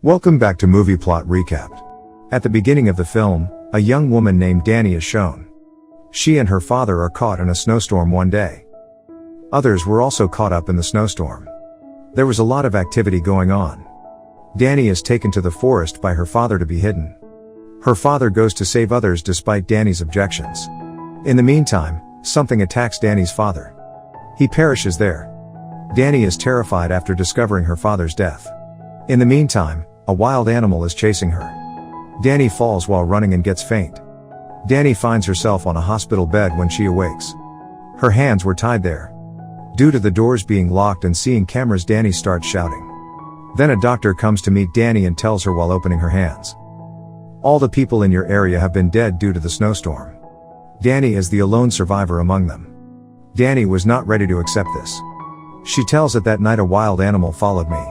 Welcome back to Movie Plot Recapped. At the beginning of the film, a young woman named Dani is shown. She and her father are caught in a snowstorm one day. Others were also caught up in the snowstorm. There was a lot of activity going on. Dani is taken to the forest by her father to be hidden. Her father goes to save others despite Dani's objections. In the meantime, something attacks Dani's father. He perishes there. Dani is terrified after discovering her father's death. In the meantime, a wild animal is chasing her. Dani falls while running and gets faint. Dani finds herself on a hospital bed when she awakes. Her hands were tied there. Due to the doors being locked and seeing cameras, Dani starts shouting. Then a doctor comes to meet Dani and tells her while opening her hands, "All the people in your area have been dead due to the snowstorm. Dani is the alone survivor among them." Dani was not ready to accept this. She tells it that night a wild animal followed me.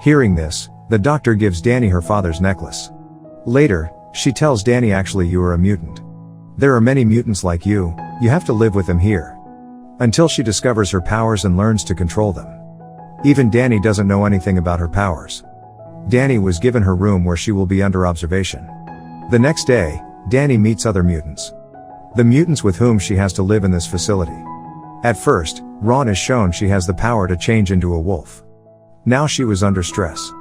Hearing this, the doctor gives Dani her father's necklace. Later, she tells Dani, "Actually, you are a mutant. There are many mutants like you have to live with them here." Until she discovers her powers and learns to control them. Even Dani doesn't know anything about her powers. Dani was given her room where she will be under observation. The next day, Dani meets other mutants. The mutants with whom she has to live in this facility. At first, Rahne is shown she has the power to change into a wolf. Now she was under stress.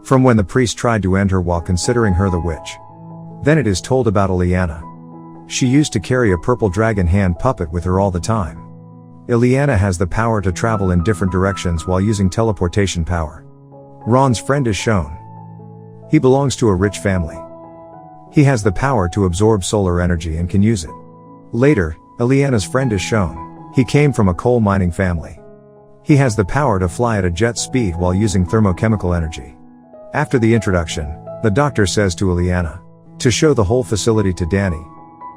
From when the priest tried to end her while considering her the witch. Then it is told about Illyana. She used to carry a purple dragon hand puppet with her all the time. Illyana has the power to travel in different directions while using teleportation power. Rahne's friend is shown. He belongs to a rich family. He has the power to absorb solar energy and can use it. Later, Illyana's friend is shown. He came from a coal mining family. He has the power to fly at a jet speed while using thermochemical energy. After the introduction, the doctor says to Illyana to show the whole facility to Dani.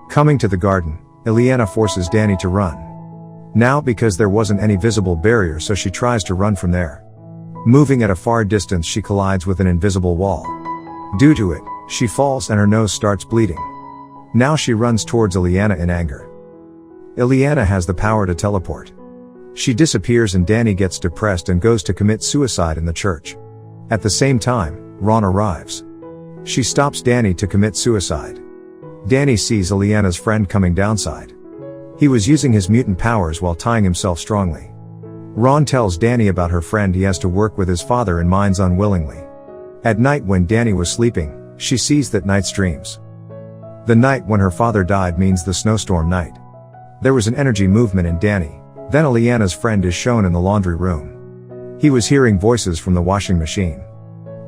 Coming to the garden, Illyana forces Dani to run. Now because there wasn't any visible barrier, so she tries to run from there. Moving at a far distance, she collides with an invisible wall. Due to it, she falls and her nose starts bleeding. Now she runs towards Illyana in anger. Illyana has the power to teleport. She disappears and Dani gets depressed and goes to commit suicide in the church. At the same time, Rahne arrives. She stops Dani to commit suicide. Dani sees Illyana's friend coming downside. He was using his mutant powers while tying himself strongly. Rahne tells Dani about her friend. He has to work with his father in mines unwillingly. At night when Dani was sleeping, she sees that night's dreams. The night when her father died means the snowstorm night. There was an energy movement in Dani. Then Illyana's friend is shown in the laundry room. He was hearing voices from the washing machine.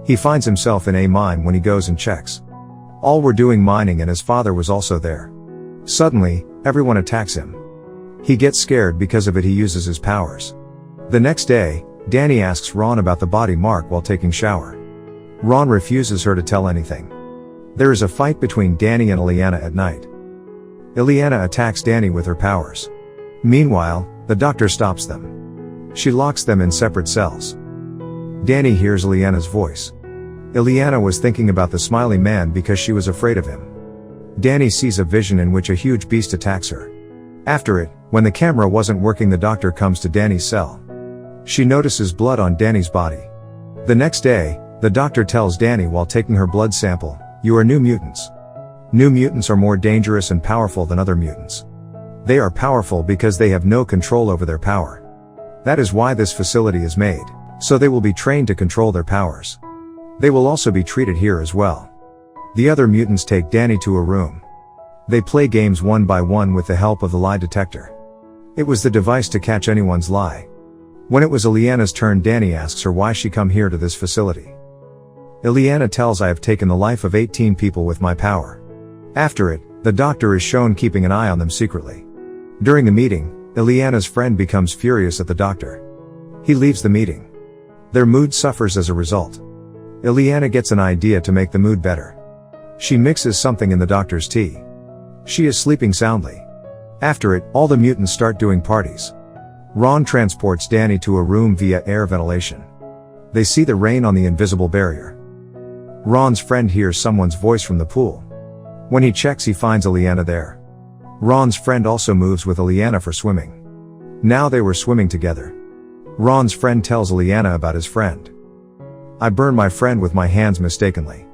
He finds himself in a mine when he goes and checks. All were doing mining and his father was also there. Suddenly, everyone attacks him. He gets scared because of it. He uses his powers. The next day, Dani asks Rahne about the body mark while taking shower. Rahne refuses her to tell anything. There is a fight between Dani and Illyana at night. Illyana attacks Dani with her powers. Meanwhile, the doctor stops them. She locks them in separate cells. Dani hears Illyana's voice. Illyana was thinking about the smiley man because she was afraid of him. Dani sees a vision in which a huge beast attacks her. After it, when the camera wasn't working, the doctor comes to Dani's cell. She notices blood on Dani's body. The next day, the doctor tells Dani while taking her blood sample, "You are new mutants. New mutants are more dangerous and powerful than other mutants. They are powerful because they have no control over their power. That is why this facility is made, so they will be trained to control their powers. They will also be treated here as well." The other mutants take Dani to a room. They play games one by one with the help of the lie detector. It was the device to catch anyone's lie. When it was Illyana's turn, Dani asks her why she come here to this facility. Illyana tells, "I have taken the life of 18 people with my power." After it, the doctor is shown keeping an eye on them secretly. During the meeting, Illyana's friend becomes furious at the doctor. He leaves the meeting. Their mood suffers as a result. Illyana gets an idea to make the mood better. She mixes something in the doctor's tea. She is sleeping soundly. After it, all the mutants start doing parties. Rahne transports Dani to a room via air ventilation. They see the rain on the invisible barrier. Rahne's friend hears someone's voice from the pool. When he checks, he finds Illyana there. Rahne's friend also moves with Illyana for swimming. Now they were swimming together. Rahne's friend tells Illyana about his friend. I burned my friend with my hands mistakenly.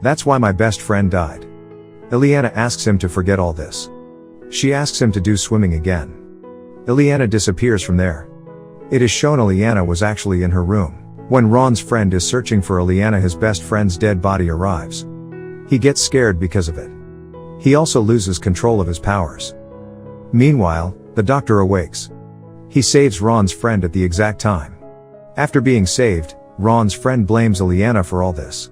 That's why my best friend died. Illyana asks him to forget all this. She asks him to do swimming again. Illyana disappears from there. It is shown Illyana was actually in her room. When Ron's friend is searching for Illyana, his best friend's dead body arrives. He gets scared because of it. He also loses control of his powers. Meanwhile, the doctor awakes. He saves Ron's friend at the exact time. After being saved, Ron's friend blames Illyana for all this.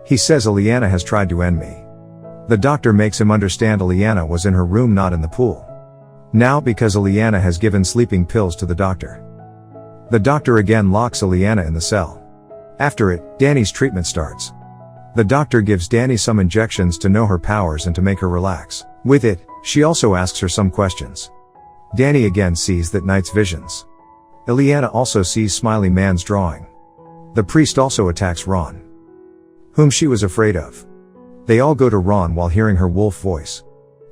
He says Illyana has tried to end me. The doctor makes him understand Illyana was in her room, not in the pool. Now because Illyana has given sleeping pills to the doctor. The doctor again locks Illyana in the cell. After it, Dani's treatment starts. The doctor gives Dani some injections to know her powers and to make her relax. With it, she also asks her some questions. Dani again sees that night's visions. Illyana also sees Smiley Man's drawing. The priest also attacks Ron, whom she was afraid of. They all go to Ron while hearing her wolf voice.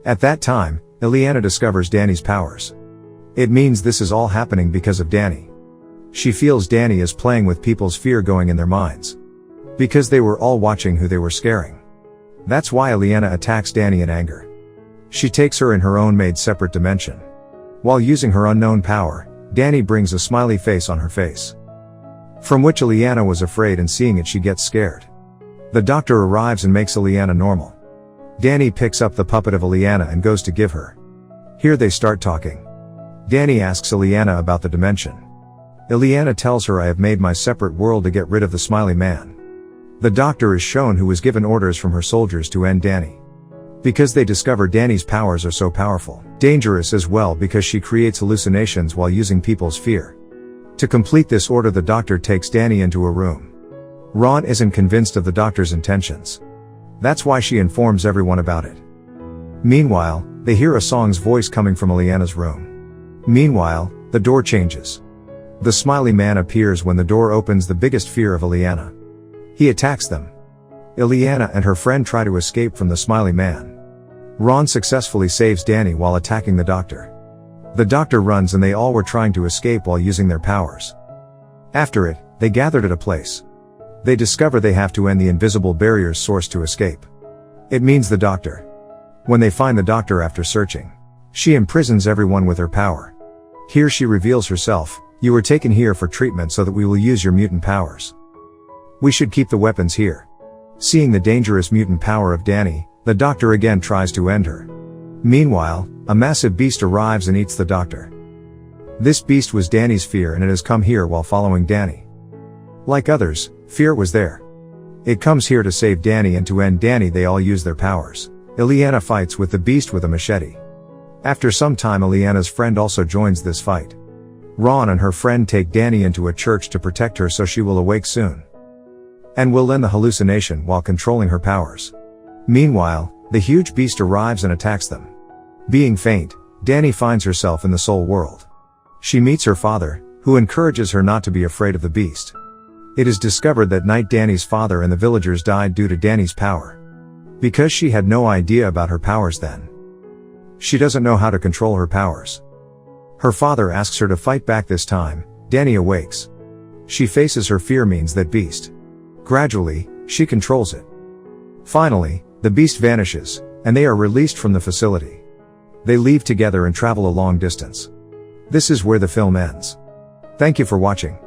At that time, Illyana discovers Dani's powers. It means this is all happening because of Dani. She feels Dani is playing with people's fear going in their minds. Because they were all watching who they were scaring. That's why Illyana attacks Dani in anger. She takes her in her own made separate dimension. While using her unknown power, Dani brings a smiley face on her face. From which Illyana was afraid, and seeing it she gets scared. The doctor arrives and makes Illyana normal. Dani picks up the puppet of Illyana and goes to give her. Here they start talking. Dani asks Illyana about the dimension. Illyana tells her, I have made my separate world to get rid of the Smiley Man. The doctor is shown, who was given orders from her soldiers to end Dani. Because they discover Dani's powers are so powerful. Dangerous as well, because she creates hallucinations while using people's fear. To complete this order, the doctor takes Dani into a room. Ron isn't convinced of the doctor's intentions. That's why she informs everyone about it. Meanwhile, they hear a song's voice coming from Illyana's room. Meanwhile, the door changes. The Smiley Man appears when the door opens, the biggest fear of Illyana. He attacks them. Illyana and her friend try to escape from the Smiley Man. Ron successfully saves Dani while attacking the doctor. The doctor runs and they all were trying to escape while using their powers. After it, they gathered at a place. They discover they have to end the invisible barrier's source to escape. It means the doctor. When they find the doctor after searching, she imprisons everyone with her power. Here she reveals herself. You were taken here for treatment so that we will use your mutant powers. We should keep the weapons here. Seeing the dangerous mutant power of Dani, the doctor again tries to end her. Meanwhile, a massive beast arrives and eats the doctor. This beast was Dani's fear, and it has come here while following Dani. Like others, fear was there. It comes here to save Dani, and to end Dani they all use their powers. Illyana fights with the beast with a machete. After some time, Illyana's friend also joins this fight. Ron and her friend take Dani into a church to protect her so she will awake soon. And will end the hallucination while controlling her powers. Meanwhile, the huge beast arrives and attacks them. Being faint, Dani finds herself in the soul world. She meets her father, who encourages her not to be afraid of the beast. It is discovered that night Dani's father and the villagers died due to Dani's power. Because she had no idea about her powers then. She doesn't know how to control her powers. Her father asks her to fight back this time. Dani awakes. She faces her fear, means that beast. Gradually, she controls it. Finally, the beast vanishes, and they are released from the facility. They leave together and travel a long distance. This is where the film ends. Thank you for watching.